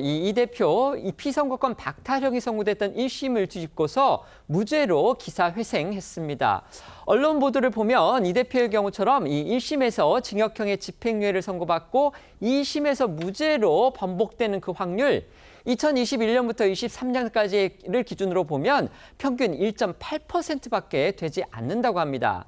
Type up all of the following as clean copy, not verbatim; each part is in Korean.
이 대표 이 피선거권 박탈형이 선고됐던 1심을 뒤집고서 무죄로 기사 회생했습니다. 언론 보도를 보면 이 대표의 경우처럼 이 1심에서 징역형의 집행유예를 선고받고 2심에서 무죄로 번복되는 그 확률 2021년부터 23년까지를 기준으로 보면 평균 1.8%밖에 되지 않는다고 합니다.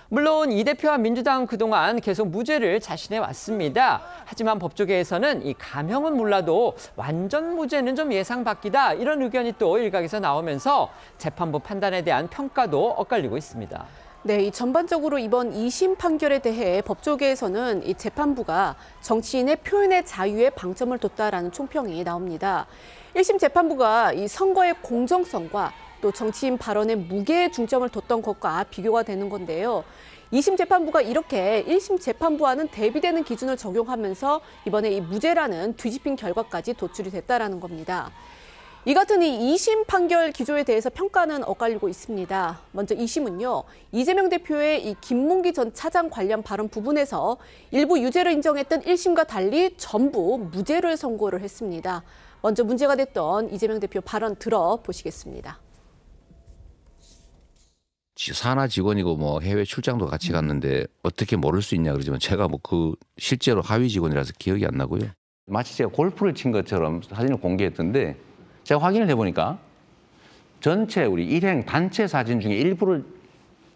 물론 이 대표와 민주당은 그동안 계속 무죄를 자신해 왔습니다. 하지만 법조계에서는 이 감형은 몰라도 완전 무죄는 좀 예상 밖이다. 이런 의견이 또 일각에서 나오면서 재판부 판단에 대한 평가도 엇갈리고 있습니다. 네, 이 전반적으로 이번 2심 판결에 대해 법조계에서는 이 재판부가 정치인의 표현의 자유에 방점을 뒀다라는 총평이 나옵니다. 1심 재판부가 이 선거의 공정성과 또 정치인 발언의 무게에 중점을 뒀던 것과 비교가 되는 건데요. 2심 재판부가 이렇게 1심 재판부와는 대비되는 기준을 적용하면서 이번에 이 무죄라는 뒤집힌 결과까지 도출이 됐다라는 겁니다. 이 같은 이 2심 판결 기조에 대해서 평가는 엇갈리고 있습니다. 먼저 2심은요, 이재명 대표의 이 김문기 전 차장 관련 발언 부분에서 일부 유죄를 인정했던 1심과 달리 전부 무죄를 선고를 했습니다. 먼저 문제가 됐던 이재명 대표 발언 들어보시겠습니다. 산하 직원이고 뭐 해외 출장도 같이 갔는데 어떻게 모를 수 있냐 그러지만 제가 뭐 그 실제로 하위 직원이라서 기억이 안 나고요. 마치 제가 골프를 친 것처럼 사진을 공개했던데 제가 확인을 해보니까 전체 우리 일행 단체 사진 중에 일부를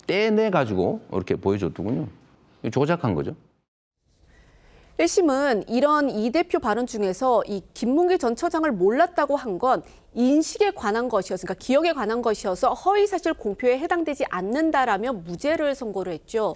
떼내 가지고 이렇게 보여줬더군요. 조작한 거죠. 1심은 이런 이 대표 발언 중에서 이 김문기 전 처장을 몰랐다고 한 건 인식에 관한 것이어서, 그러니까 기억에 관한 것이어서 허위사실 공표에 해당되지 않는다라며 무죄를 선고를 했죠.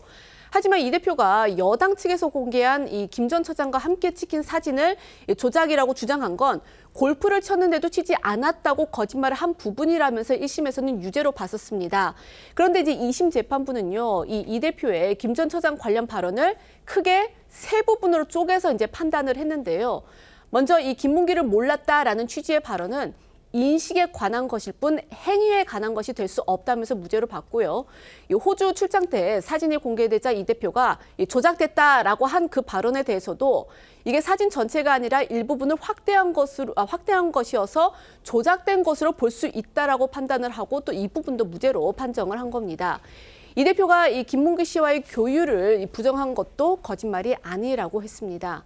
하지만 이 대표가 여당 측에서 공개한 이 김 전 처장과 함께 찍힌 사진을 조작이라고 주장한 건 골프를 쳤는데도 치지 않았다고 거짓말을 한 부분이라면서 1심에서는 유죄로 봤었습니다. 그런데 이제 2심 재판부는요, 이 대표의 김 전 처장 관련 발언을 크게 세 부분으로 쪼개서 이제 판단을 했는데요. 먼저 이 김문기를 몰랐다라는 취지의 발언은 인식에 관한 것일 뿐 행위에 관한 것이 될 수 없다면서 무죄로 봤고요. 이 호주 출장 때 사진이 공개되자 이 대표가 조작됐다라고 한 그 발언에 대해서도 이게 사진 전체가 아니라 일부분을 확대한 것이어서 조작된 것으로 볼 수 있다라고 판단을 하고 또 이 부분도 무죄로 판정을 한 겁니다. 이 대표가 이 김문기 씨와의 교유를 부정한 것도 거짓말이 아니라고 했습니다.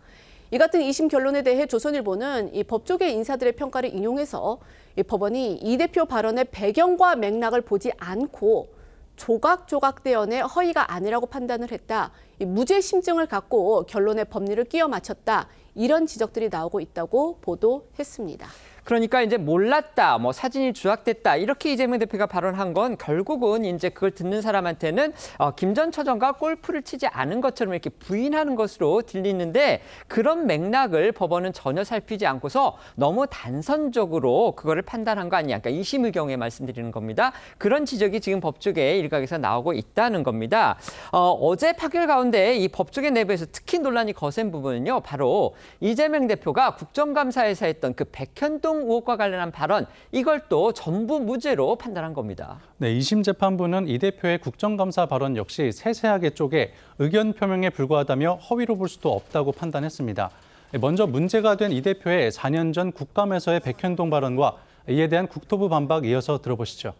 이 같은 2심 결론에 대해 조선일보는 이 법조계 인사들의 평가를 인용해서 이 법원이 이 대표 발언의 배경과 맥락을 보지 않고 조각조각대언의 허위가 아니라고 판단을 했다. 이 무죄 심증을 갖고 결론에 법리를 끼워 맞췄다. 이런 지적들이 나오고 있다고 보도했습니다. 그러니까 이제 몰랐다, 뭐 사진이 조작됐다 이렇게 이재명 대표가 발언한 건 결국은 이제 그걸 듣는 사람한테는 김 전 처장과 골프를 치지 않은 것처럼 이렇게 부인하는 것으로 들리는데 그런 맥락을 법원은 전혀 살피지 않고서 너무 단선적으로 그거를 판단한 거 아니냐. 그러니까 2심의 경우에 말씀드리는 겁니다. 그런 지적이 지금 법조계 일각에서 나오고 있다는 겁니다. 어제 판결 가운데 이 법조계 내부에서 특히 논란이 거센 부분은요, 바로 이재명 대표가 국정감사에서 했던 그 백현동 의혹과 관련한 발언, 이걸 또 전부 무죄로 판단한 겁니다. 네, 2심 재판부는 이 대표의 국정감사 발언 역시 세세하게 쪼개 의견 표명에 불과하다며 허위로 볼 수도 없다고 판단했습니다. 먼저 문제가 된 이 대표의 4년 전 국감에서의 백현동 발언과 이에 대한 국토부 반박 이어서 들어보시죠.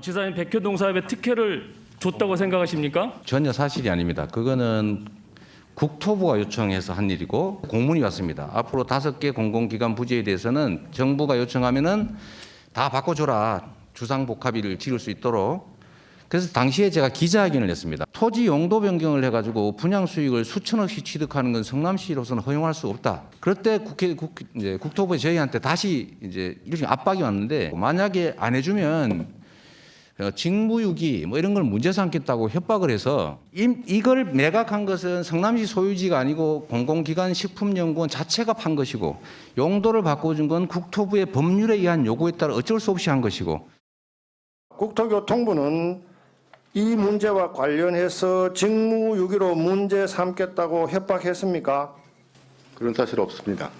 지사님, 백현동 사업에 특혜를 줬다고 생각하십니까? 전혀 사실이 아닙니다. 그거는 국토부가 요청해서 한 일이고 공문이 왔습니다. 앞으로 5개 공공기관 부지에 대해서는 정부가 요청하면은 다 바꿔줘라. 주상복합비를 지을 수 있도록. 그래서 당시에 제가 기자회견을 했습니다. 토지 용도 변경을 해가지고 분양 수익을 수천억씩 취득하는 건 성남시로서는 허용할 수 없다. 그럴 때 국토부에 저희한테 다시 이제 일종의 압박이 왔는데 만약에 안 해주면 직무유기 뭐 이런 걸 문제 삼겠다고 협박을 해서 이걸 매각한 것은 성남시 소유지가 아니고 공공기관 식품연구원 자체가 판 것이고 용도를 바꿔준 건 국토부의 법률에 의한 요구에 따라 어쩔 수 없이 한 것이고 국토교통부는 이 문제와 관련해서 직무유기로 문제 삼겠다고 협박했습니까? 그런 사실 없습니다.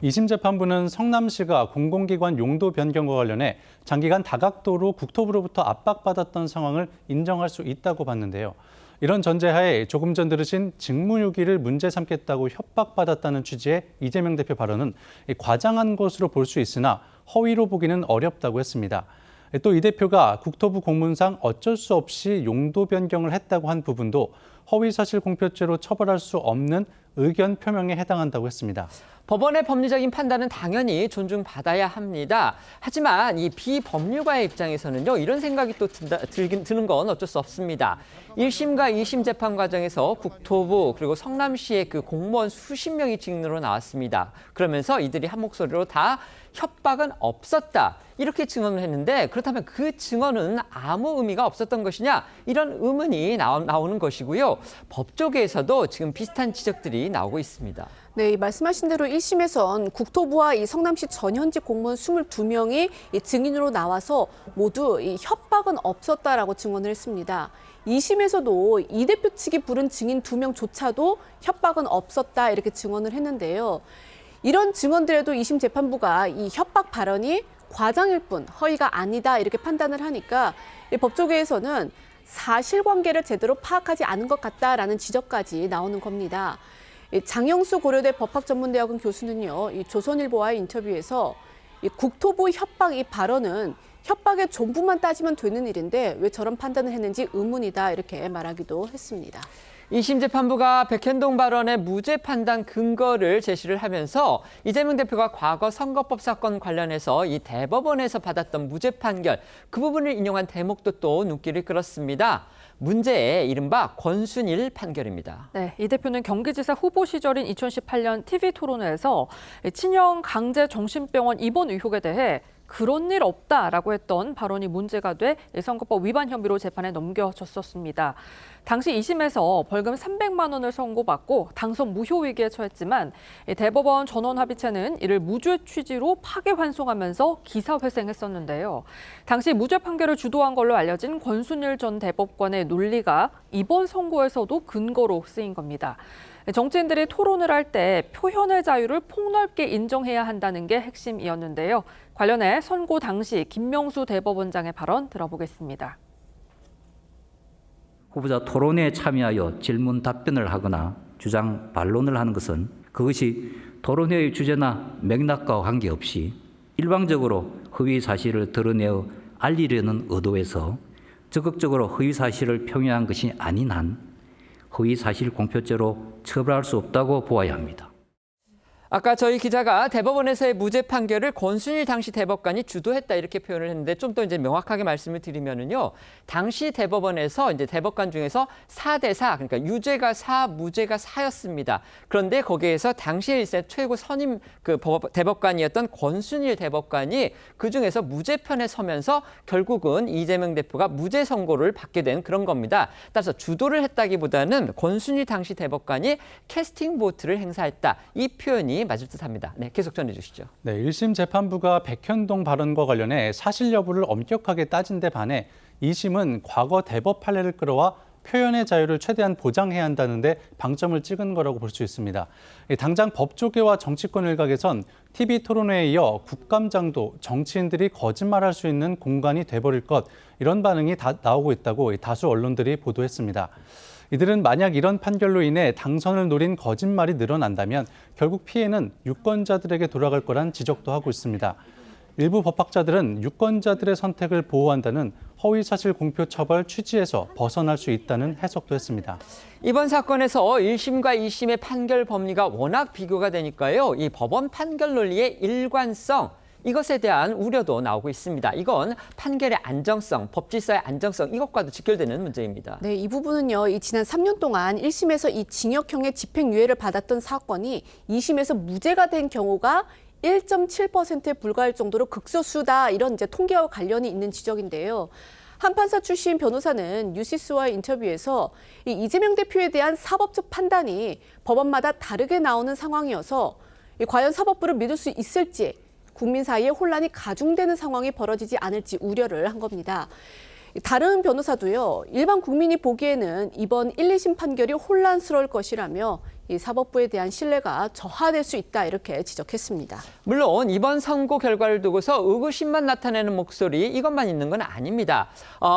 2심 재판부는 성남시가 공공기관 용도 변경과 관련해 장기간 다각도로 국토부로부터 압박받았던 상황을 인정할 수 있다고 봤는데요. 이런 전제하에 조금 전 들으신 직무유기를 문제 삼겠다고 협박받았다는 취지의 이재명 대표 발언은 과장한 것으로 볼 수 있으나 허위로 보기는 어렵다고 했습니다. 또 이 대표가 국토부 공문상 어쩔 수 없이 용도 변경을 했다고 한 부분도 허위사실 공표죄로 처벌할 수 없는 의견 표명에 해당한다고 했습니다. 법원의 법리적인 판단은 당연히 존중받아야 합니다. 하지만 이 비법률가의 입장에서는요, 이런 생각이 또 드는 건 어쩔 수 없습니다. 1심과 2심 재판 과정에서 국토부 그리고 성남시의 그 공무원 수십 명이 증인으로 나왔습니다. 그러면서 이들이 한 목소리로 다 협박은 없었다, 이렇게 증언을 했는데, 그렇다면 그 증언은 아무 의미가 없었던 것이냐, 이런 의문이 나오는 것이고요. 법조계에서도 지금 비슷한 지적들이 나오고 있습니다. 네, 말씀하신 대로 1심에선 국토부와 이 성남시 전현직 공무원 22명이 이 증인으로 나와서 모두 이 협박은 없었다라고 증언을 했습니다. 2심에서도 이 대표 측이 부른 증인 2명조차도 협박은 없었다, 이렇게 증언을 했는데요. 이런 증언들에도 2심 재판부가 이 협박 발언이 과장일 뿐 허위가 아니다, 이렇게 판단을 하니까 이 법조계에서는 사실관계를 제대로 파악하지 않은 것 같다라는 지적까지 나오는 겁니다. 장영수 고려대 법학전문대학원 교수는요, 이 조선일보와의 인터뷰에서 이 국토부 협박 이 발언은 협박의 전부만 따지면 되는 일인데 왜 저런 판단을 했는지 의문이다, 이렇게 말하기도 했습니다. 2심 재판부가 백현동 발언의 무죄 판단 근거를 제시를 하면서 이재명 대표가 과거 선거법 사건 관련해서 이 대법원에서 받았던 무죄 판결, 그 부분을 인용한 대목도 또 눈길을 끌었습니다. 문제의 이른바 권순일 판결입니다. 네, 이 대표는 경기지사 후보 시절인 2018년 TV토론회에서 친형 강제 정신병원 입원 의혹에 대해 그런 일 없다라고 했던 발언이 문제가 돼 선거법 위반 혐의로 재판에 넘겨졌었습니다. 당시 2심에서 벌금 300만 원을 선고받고 당선 무효 위기에 처했지만 대법원 전원합의체는 이를 무죄 취지로 파기환송하면서 기사회생했었는데요. 당시 무죄 판결을 주도한 걸로 알려진 권순일 전 대법관의 논리가 이번 선고에서도 근거로 쓰인 겁니다. 정치인들이 토론을 할 때 표현의 자유를 폭넓게 인정해야 한다는 게 핵심이었는데요. 관련해 선고 당시 김명수 대법원장의 발언 들어보겠습니다. 후보자 토론회에 참여하여 질문 답변을 하거나 주장 반론을 하는 것은 그것이 토론회의 주제나 맥락과 관계없이 일방적으로 허위 사실을 드러내어 알리려는 의도에서 적극적으로 허위 사실을 표명한 것이 아닌 한 허위 사실 공표죄로 처벌할 수 없다고 보아야 합니다. 아까 저희 기자가 대법원에서의 무죄 판결을 권순일 당시 대법관이 주도했다, 이렇게 표현을 했는데, 좀 더 이제 명확하게 말씀을 드리면은요, 당시 대법원에서 이제 대법관 중에서 4대4, 그러니까 유죄가 4, 무죄가 4였습니다. 그런데 거기에서 당시 1세 최고 선임 그 대법관이었던 권순일 대법관이 그 중에서 무죄편에 서면서 결국은 이재명 대표가 무죄 선고를 받게 된 그런 겁니다. 따라서 주도를 했다기보다는 권순일 당시 대법관이 캐스팅 보트를 행사했다, 이 표현이 맞을 듯합니다. 네, 계속 전해주시죠. 네, 1심 재판부가 백현동 발언과 관련해 사실 여부를 엄격하게 따진 데 반해 2심은 과거 대법 판례를 끌어와 표현의 자유를 최대한 보장해야 한다는데 방점을 찍은 거라고 볼 수 있습니다. 당장 법조계와 정치권 일각에선 TV토론회에 이어 국감장도 정치인들이 거짓말할 수 있는 공간이 돼버릴 것, 이런 반응이 나오고 있다고 다수 언론들이 보도했습니다. 이들은 만약 이런 판결로 인해 당선을 노린 거짓말이 늘어난다면 결국 피해는 유권자들에게 돌아갈 거란 지적도 하고 있습니다. 일부 법학자들은 유권자들의 선택을 보호한다는 허위사실 공표 처벌 취지에서 벗어날 수 있다는 해석도 했습니다. 이번 사건에서 1심과 2심의 판결 범위가 워낙 비교가 되니까요, 이 법원 판결 논리의 일관성, 이것에 대한 우려도 나오고 있습니다. 이건 판결의 안정성, 법질서의 안정성, 이것과도 직결되는 문제입니다. 네, 이 부분은요, 이 지난 3년 동안 1심에서 이 징역형의 집행유예를 받았던 사건이 2심에서 무죄가 된 경우가 1.7%에 불과할 정도로 극소수다, 이런 이제 통계와 관련이 있는 지적인데요. 한 판사 출신 변호사는 뉴시스와의 인터뷰에서 이 이재명 대표에 대한 사법적 판단이 법원마다 다르게 나오는 상황이어서 과연 사법부를 믿을 수 있을지, 국민 사이에 혼란이 가중되는 상황이 벌어지지 않을지 우려를 한 겁니다. 다른 변호사도요, 일반 국민이 보기에는 이번 1, 2심 판결이 혼란스러울 것이라며 이 사법부에 대한 신뢰가 저하될 수 있다 이렇게 지적했습니다. 물론 이번 선고 결과를 두고서 의구심만 나타내는 목소리 이것만 있는 건 아닙니다.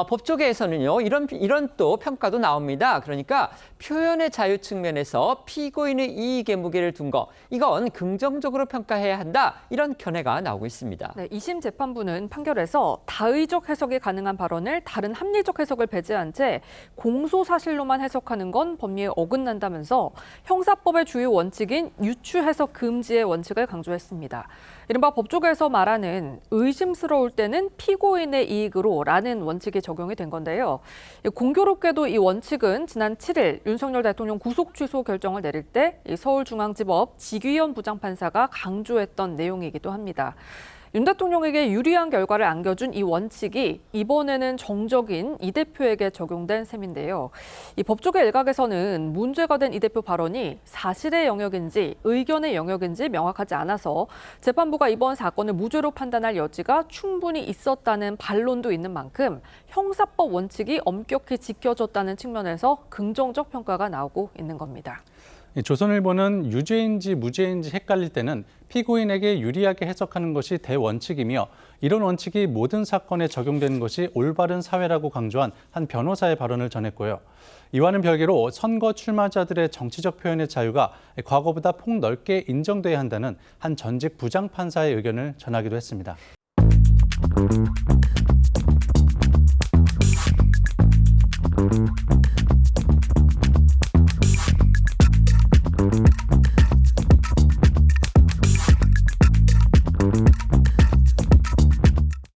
법조계에서는요 이런 또 평가도 나옵니다. 그러니까 표현의 자유 측면에서 피고인의 이익에 무게를 둔 거 이건 긍정적으로 평가해야 한다 이런 견해가 나오고 있습니다. 네, 2심 재판부는 판결에서 다의적 해석이 가능한 발언을 다른 합리적 해석을 배제한 채 공소 사실로만 해석하는 건 법리에 어긋난다면서 형사법의 주요 원칙인 유추 해석 금지의 원칙을 강조했습니다. 이른바 법조계에서 말하는 의심스러울 때는 피고인의 이익으로라는 원칙이 적용이 된 건데요. 공교롭게도 이 원칙은 지난 7일 윤석열 대통령 구속 취소 결정을 내릴 때 서울중앙지법 지귀현 부장판사가 강조했던 내용이기도 합니다. 윤 대통령에게 유리한 결과를 안겨준 이 원칙이 이번에는 정적인 이 대표에게 적용된 셈인데요. 이 법조계 일각에서는 문제가 된 이 대표 발언이 사실의 영역인지 의견의 영역인지 명확하지 않아서 재판부가 이번 사건을 무죄로 판단할 여지가 충분히 있었다는 반론도 있는 만큼 형사법 원칙이 엄격히 지켜졌다는 측면에서 긍정적 평가가 나오고 있는 겁니다. 조선일보는 유죄인지 무죄인지 헷갈릴 때는 피고인에게 유리하게 해석하는 것이 대원칙이며 이런 원칙이 모든 사건에 적용되는 것이 올바른 사회라고 강조한 한 변호사의 발언을 전했고요. 이와는 별개로 선거 출마자들의 정치적 표현의 자유가 과거보다 폭넓게 인정돼야 한다는 한 전직 부장판사의 의견을 전하기도 했습니다.